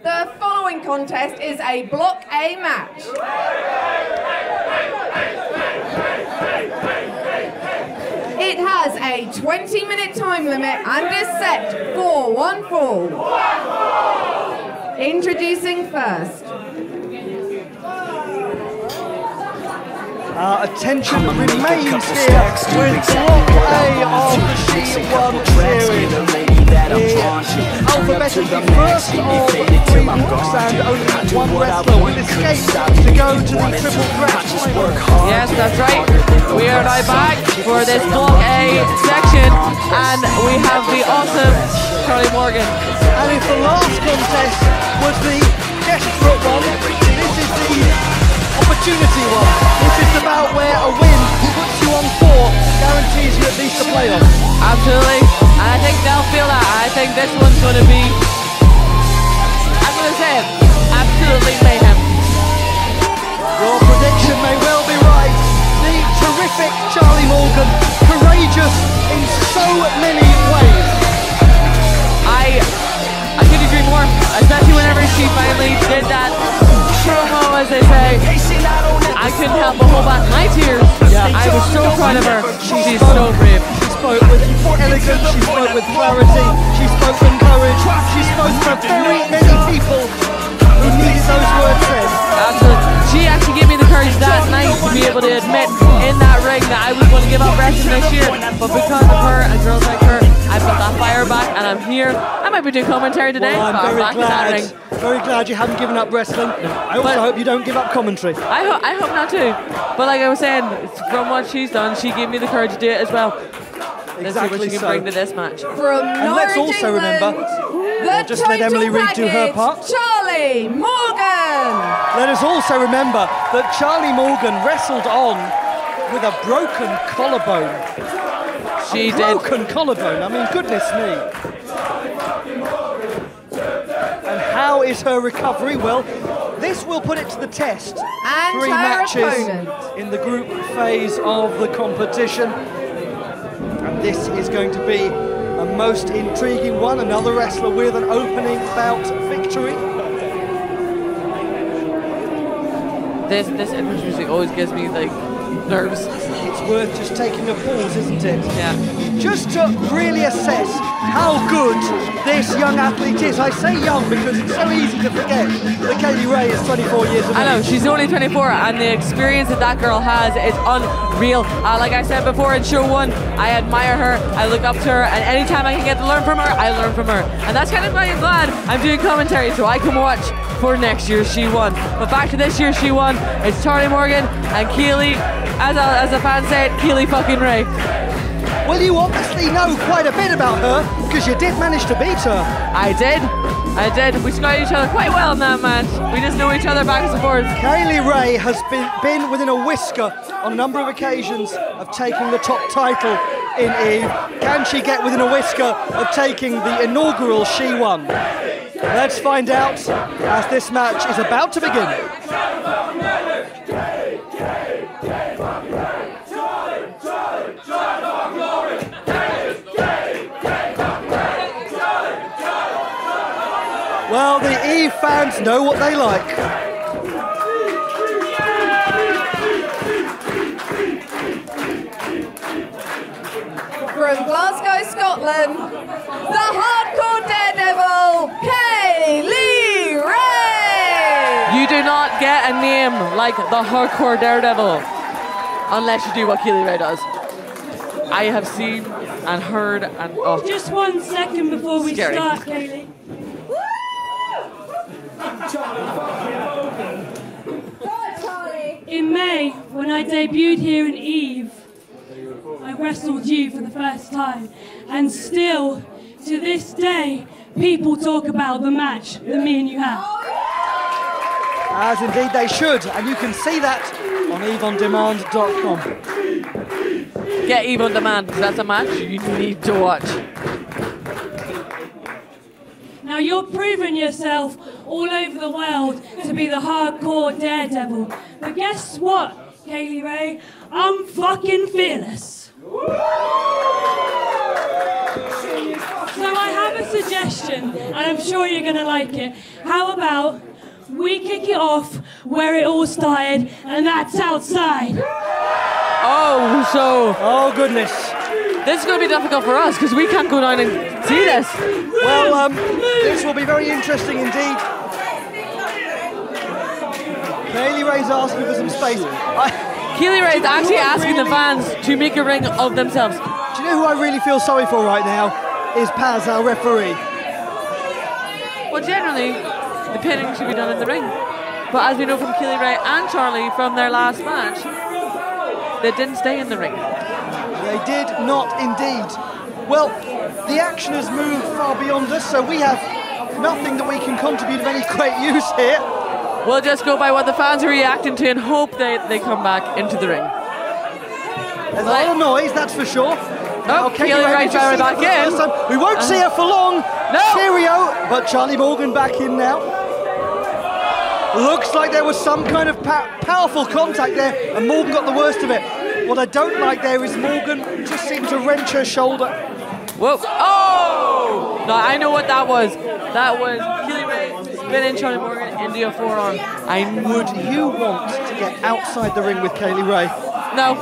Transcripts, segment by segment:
The following contest is a Block A match. It has a 20-minute time limit and is set for one fall. Introducing first. Attention remains here with Block A of the She-1 series. Alphabetically first of 3 books and only one wrestler will escape to go to the triple threat. Yes, that's right. We are now back for this Block A section and we have the awesome Charlie Morgan. And if the last contest was the desperate one, this is the opportunity one. This is about where a win puts you on 4, guarantees you at least a playoff. Absolutely. And I think they'll feel that. I think this one's going to be, I'm going to say it, absolutely mayhem. Your prediction may well be right. The terrific Charlie Morgan, courageous in so many ways. I couldn't agree more, especially whenever she finally did that promo, as they say. I couldn't help but hold back my tears. Yeah. I was so proud of her. She's so brave. She spoke with elegance, she spoke with clarity, she spoke with courage, she spoke for very many people who needed those words said. Absolutely. She actually gave me the courage that night to be able to admit in that ring that I was going to give up wrestling this year. But because of her and girls like her, I put that fire back and I'm here. I might be doing commentary today. Well, I'm very glad you haven't given up wrestling. I also hope you don't give up commentary. I hope not too. But like I was saying, from what she's done, she gave me the courage to do it as well. Let's see what she can bring to this match. And let's also remember, just let Emily Reed do her part. Charlie Morgan! Let us also remember that Charlie Morgan wrestled on with a broken collarbone. She did. Broken collarbone, I mean, goodness me. And how is her recovery? Well, this will put it to the test. And 3 her matches opponent in the group phase of the competition. And this is going to be a most intriguing one. Another wrestler with an opening bout victory. This entrance music always gives me like nerves. It's worth just taking a pause, isn't it? Yeah. Just to really assess how good this young athlete is. I say young because it's so easy to forget that Kaylee Ray is 24 years of age. I know, she's only 24 and the experience that girl has is unreal. Like I said before in show 1, I admire her, I look up to her, and anytime I can get to learn from her, I learn from her. And that's kind of why I'm glad I'm doing commentary so I can watch for next year's She-1. But back to this year's She-1, it's Charlie Morgan and Keely, as the fans say it, Keely fucking Ray. Well, you obviously know quite a bit about her, because you did manage to beat her. I did. We scouted each other quite well in that match. We just know each other backwards and forwards. Kaylee Ray has been within a whisker on a number of occasions of taking the top title in EVE. Can she get within a whisker of taking the inaugural She-1? Let's find out as this match is about to begin. Well, the EVE fans know what they like. From Glasgow, Scotland, the Hardcore Daredevil, Kaylee Ray! You do not get a name like the Hardcore Daredevil unless you do what Kaylee Ray does. I have seen and heard and oh. Just 1 second before we Scary. start, Kaylee. In May, when I debuted here in EVE, I wrestled you for the first time, and still, to this day, people talk about the match that me and you had. As indeed they should, and you can see that on EveOnDemand.com. Get EVE on Demand, because that's a match you need to watch. Now you're proving yourself all over the world to be the Hardcore Daredevil. But guess what, Kaylee Ray? I'm fucking fearless. So I have a suggestion, and I'm sure you're going to like it. How about we kick it off where it all started, and that's outside. Oh, goodness. This is going to be difficult for us because we can't go down and see this. Well, this will be very interesting indeed. Kaylee Ray's asking for some space. Keely Ray is actually asking the fans to make a ring of themselves. Do you know who I really feel sorry for right now? Is Paz, our referee. Well, generally, the pinning should be done in the ring. But as we know from Keely Ray and Charlie from their last match, they didn't stay in the ring. They did not indeed. Well, the action has moved far beyond us, so we have nothing that we can contribute of any great use here. We'll just go by what the fans are reacting to and hope they come back into the ring. There's a lot of noise, that's for sure. Oh, Keely Ray's right back in. We won't see her for long. No. Cheerio, but Charlie Morgan back in now. Looks like there was some kind of powerful contact there, and Morgan got the worst of it. What I don't like there is Morgan just seemed to wrench her shoulder. Whoa! Oh! No, I know what that was. That was Keely Ray spinning Charlie Morgan into a forearm. Would you want to get outside the ring with Kaylee Ray? No,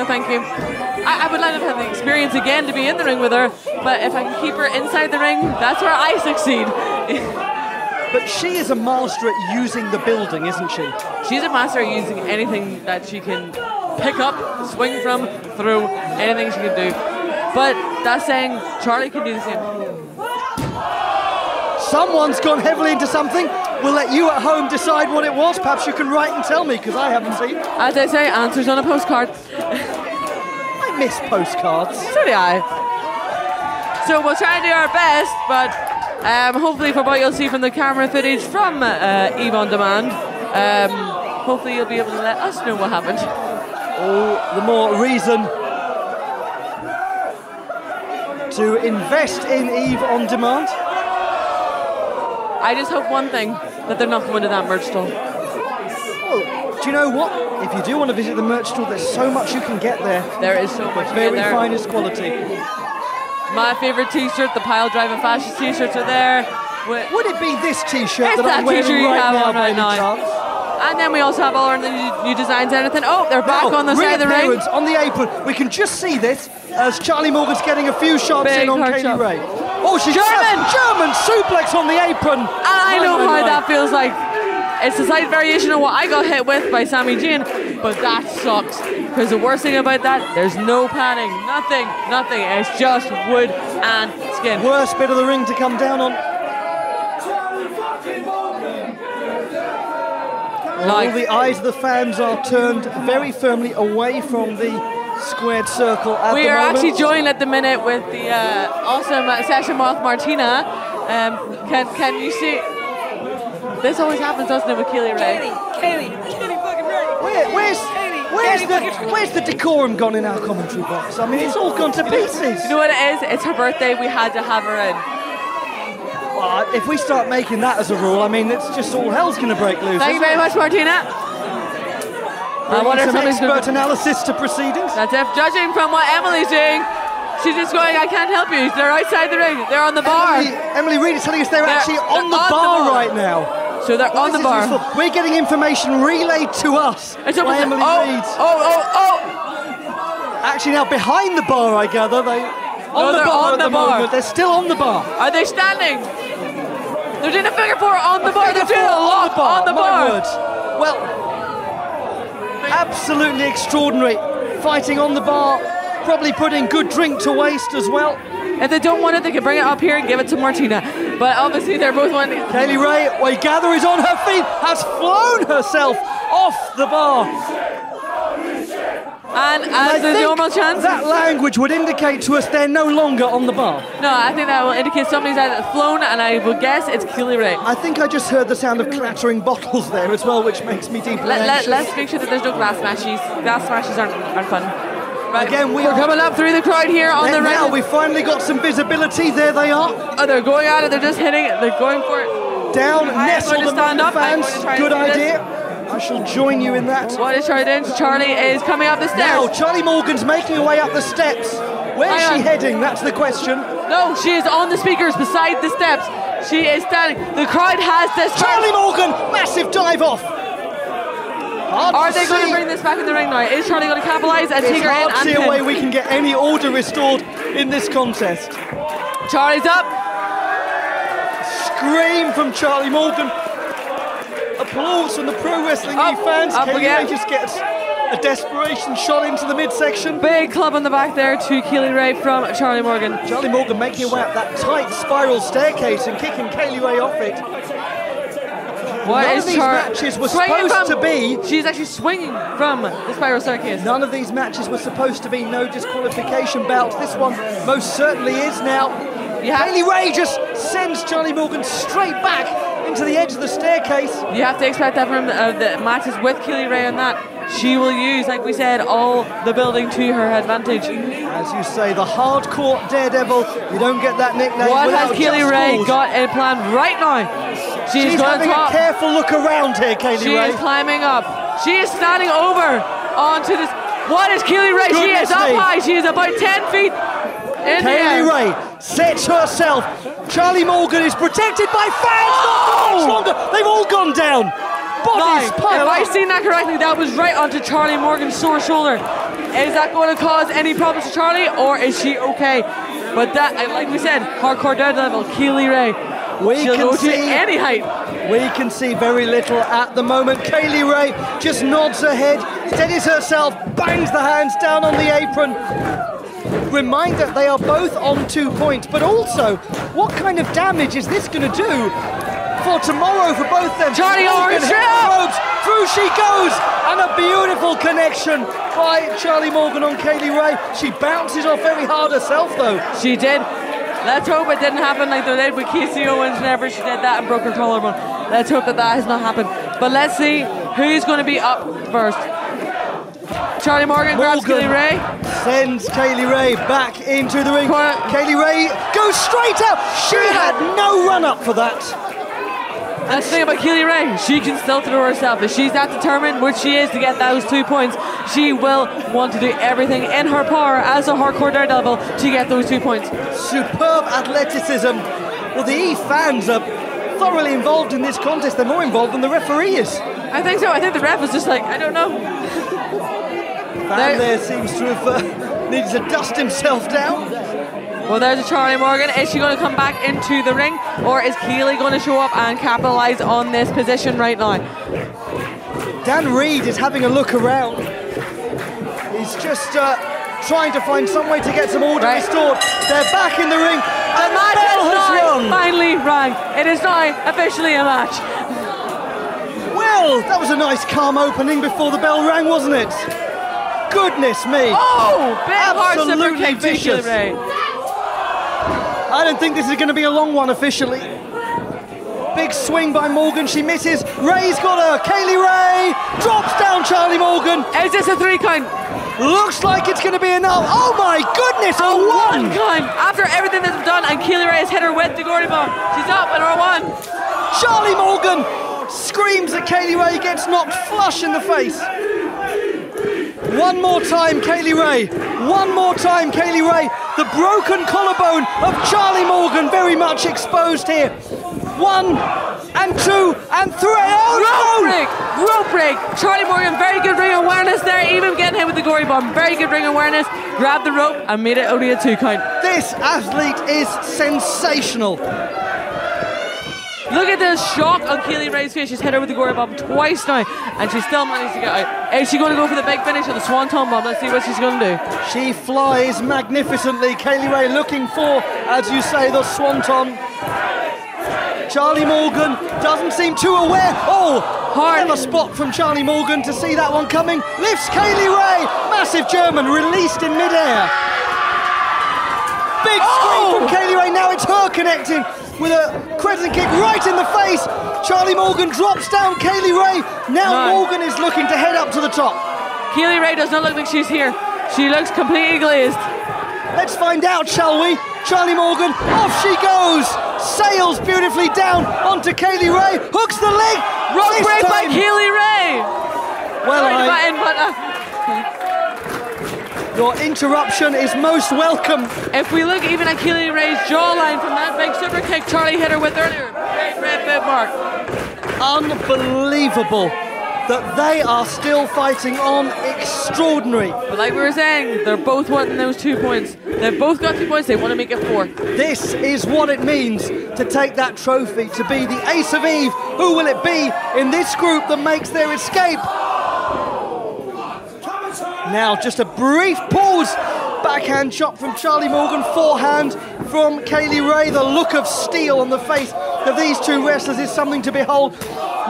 thank you. I would like to have the experience again to be in the ring with her, but if I can keep her inside the ring, that's where I succeed. But she is a master at using the building, isn't she? She's a master at using anything that she can pick up, swing from, through, anything she can do. But that's saying Charlie can do the same. Someone's gone heavily into something. We'll let you at home decide what it was. Perhaps you can write and tell me, because I haven't seen. As they say, answers on a postcard. I miss postcards. So do I. So we'll try and do our best, but hopefully for what you'll see from the camera footage from EVE On Demand, hopefully you'll be able to let us know what happened. All the more reason to invest in EVE On Demand. I just hope one thing, that they're not going to that merch stall. Well, do you know what? If you do want to visit the merch stall, there's so much you can get there. There is so much. Very finest quality. My favourite t-shirt, the Pile Driving Fascist t-shirts are there. Would it be this t-shirt that I'm t-shirt wearing you right have now, on right by any chance? And then we also have all our new designs and everything. Oh, they're back on the side of the ring. Reappearance on the apron. We can just see this as Charlie Morgan's getting a few shots in on Kaylee Ray. Oh, she's German suplex on the apron. And I know how that feels like. It's a slight variation of what I got hit with by Sami Zayn, but that sucks. Because the worst thing about that, there's no padding, nothing. It's just wood and skin. Worst bit of the ring to come down on. All the eyes of the fans are turned very firmly away from the squared circle at the moment. We are actually joined at the minute with the awesome Session Moth Martina. Can you see? This always happens, doesn't it, with Keely Ray? Kaylee fucking Ray. Where's the decorum gone in our commentary box? I mean, it's all gone to pieces. You know what it is? It's her birthday. We had to have her in. Well, if we start making that as a rule, I mean, it's just all hell's going to break loose. Thank you very much, Martina. I wonder if some expert analysis to proceedings. That's it. Judging from what Emily's doing, she's just going, I can't help you. They're outside the ring. They're on the bar. Emily Reid is telling us they're actually on the bar right now. So they're on the bar. We're getting information relayed to us by Emily Reid. Oh. Actually, now behind the bar, I gather. They're on the bar. They're still on the bar. Are they standing? They're doing a figure four on the bar. They're doing a lock on the bar. Well, absolutely extraordinary. Fighting on the bar. Probably putting good drink to waste as well. If they don't want it, they can bring it up here and give it to Martina. But obviously, they're both wanting. Kaylee Ray, we gather, is on her feet, has flown herself off the bar. And as a normal chance, that language would indicate to us they're no longer on the bar. No, I think that will indicate somebody's either flown, and I would guess it's Keely Ray. I think I just heard the sound of clattering bottles there as well, which makes me deeply anxious. Let's make sure that there's no glass smashes. Glass smashes aren't fun. Right. Again, we're coming up through the crowd here on the ring. Now we finally got some visibility. There they are. Oh, they're going at it. They're just hitting it. They're going for it. Down, nestled among the fans. Good idea. I shall join you in that. What is Charlie doing? Charlie is coming up the stairs. Now, Charlie Morgan's making her way up the steps. Where's she heading? That's the question. No, she is on the speakers beside the steps. She is standing. The crowd has this. Charlie Morgan, massive dive off. Are they going to bring this back in the ring now? Is Charlie going to capitalise and take her in? It's hard to see a way we can get any order restored in this contest. Charlie's up. Scream from Charlie Morgan. Applause from the Pro Wrestling Eve fans. Kaylee Ray just gets a desperation shot into the midsection. Big club on the back there to Kaylee Ray from Charlie Morgan. Charlie Morgan making her way up that tight spiral staircase and kicking Kaylee Ray off it. None of these matches were supposed to be. She's actually swinging from the spiral staircase. None of these matches were supposed to be no disqualification bouts. This one most certainly is now. Kaylee Ray just sends Charlie Morgan straight back into the edge of the staircase. You have to expect that from the matches with Kaylee Ray on that. She will use, like we said, all the building to her advantage. As you say, the Hardcore Daredevil. You don't get that nickname. What has Kaylee Ray got in plan right now? She's having a careful look around here, Kaylee Ray. She is climbing up. She is standing over onto this. What is Kaylee Ray? She is up high. She is about 10 feet in the air. Kaylee Ray sets herself. Charlie Morgan is protected by fans. Not much longer. They've all gone down. Bodies pile up. If I've seen that correctly, that was right onto Charlie Morgan's sore shoulder. Is that going to cause any problems to Charlie, or is she okay? But that, like we said, Hardcore Daredevil, Kaylee Ray. She'll go to any height. We can see very little at the moment. Kaylee Ray just nods her head, steadies herself, bangs the hands down on the apron. Reminder, they are both on 2 points, but also, what kind of damage is this going to do for tomorrow for both them? Charlie Morgan, through she goes, and a beautiful connection by Charlie Morgan on Kaylee Ray. She bounces off very hard herself, though. She did. Let's hope it didn't happen like they did with Casey Owens whenever she did that and broke her collarbone. Let's hope that has not happened. But let's see who's going to be up first. Charlie Morgan grabs Kaylee Ray. Sends Kaylee Ray back into the ring. Kaylee Ray goes straight out. She had no run up for that. That's the thing about Kaylee Ray. She can still throw herself. If she's that determined, which she is, to get those 2 points, she will want to do everything in her power as a Hardcore Daredevil to get those 2 points. Superb athleticism. Well, the Eve fans are thoroughly involved in this contest. They're more involved than the referee is. I think so. I think the ref was just like, I don't know. Fan there seems to have needed to dust himself down. Well, there's a Charlie Morgan. Is she going to come back into the ring, or is Kaylee going to show up and capitalise on this position right now? Dan Reed is having a look around. He's just trying to find some way to get some order restored. They're back in the ring. The match has finally rang. It is now officially a match. Well, that was a nice calm opening before the bell rang, wasn't it? Goodness me. Oh, big absolutely vicious. I don't think this is going to be a long one officially. Big swing by Morgan, she misses. Ray's got her. Kaylee Ray drops down Charlie Morgan. Is this a 3 count? Looks like it's going to be enough. Oh my goodness, a 1 count. After everything that's done, and Kaylee Ray has hit her with the Gordy bomb. She's up in her 1. Charlie Morgan screams at Kaylee Ray, gets knocked flush in the face. One more time, Kaylee Ray. One more time, Kaylee Ray. The broken collarbone of Charlie Morgan very much exposed here. 1 and 2 and 3. Oh, rope break. Charlie Morgan, very good ring awareness there, even getting hit with the gory bomb. Very good ring awareness. Grabbed the rope and made it only a 2 count. This athlete is sensational. Look at the shock on Kaylee Ray's face. She's hit her with the gory bomb twice now, and she still managed to get out. Is she going to go for the big finish or the swanton bomb? Let's see what she's going to do. She flies magnificently. Kaylee Ray looking for, as you say, the swanton. Charlie Morgan doesn't seem too aware. Oh, hard spot from Charlie Morgan to see that one coming. Lifts Kaylee Ray. Massive German released in midair. Big scream from Kaylee Ray. Now it's her connecting with a crescent kick right in the face. Charlie Morgan drops down Kaylee Ray. Now Morgan is looking to head up to the top. Kaylee Ray does not look like she's here. She looks completely glazed. Let's find out, shall we? Charlie Morgan, off she goes. Sails beautifully down onto Kaylee Ray. Hooks the leg. Rope break by Kaylee Ray. Well, Your interruption is most welcome. If we look even at Keely Ray's jawline from that big super kick Charlie hit her with earlier, great bit mark. Unbelievable that they are still fighting on. Extraordinary. But like we were saying, they're both wanting those 2 points. They've both got 2 points, they want to make it 4. This is what it means to take that trophy, to be the Ace of Eve. Who will it be in this group that makes their escape? Now, just a brief pause. Backhand chop from Charlie Morgan, forehand from Kaylee Ray. The look of steel on the face of these two wrestlers is something to behold.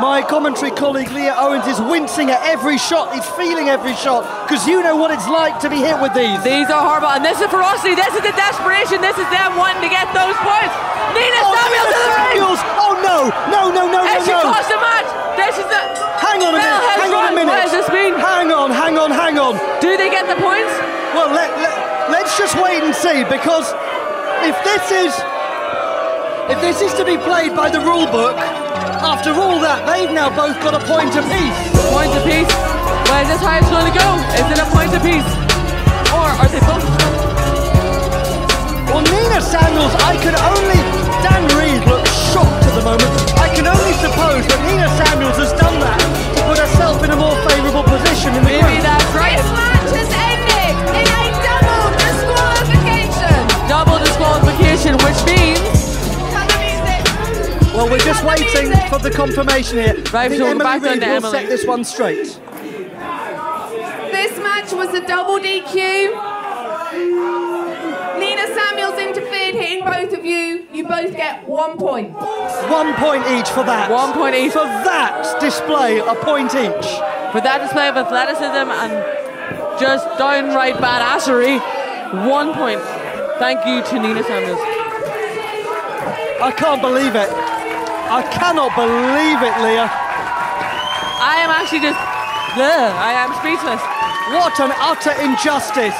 My commentary colleague Leah Owens is wincing at every shot. He's feeling every shot, because you know what it's like to be hit with these. These are horrible, and this is ferocity, this is the desperation, this is them wanting to get those points. Nina Samuels to the ring! Oh no, no, no, no, and no, she no. cost the match. This is the... Hang on a minute, hang on a minute. What does this mean? Hang on, hang on, hang on. Do they get the points? Well, let's just wait and see, because if this is to be played by the rule book, after all that, they've now both got a point apiece. Point apiece? Where is this how it's going to go? Is it a point apiece? Or are they both? Well, Nina Samuels, Dan Reed looks shocked at the moment. I can only suppose that Nina Samuels has done that to put herself in a more favourable position in the group. Maybe that's right. This match has ended in a double disqualification. Double disqualification, which means... Well, we're just waiting for the confirmation here. Right, so we're back Emily Reed down to will Emily. set this one straight. This match was a double DQ. Nina Samuels interfered, hitting both of you. You both get 1 point. 1 point each for that. 1 point each. For that display, a point each. For that display of athleticism and just downright badassery, 1 point. Thank you to Nina Samuels. I can't believe it. I cannot believe it, Leah. I am actually just... I am speechless. What an utter injustice.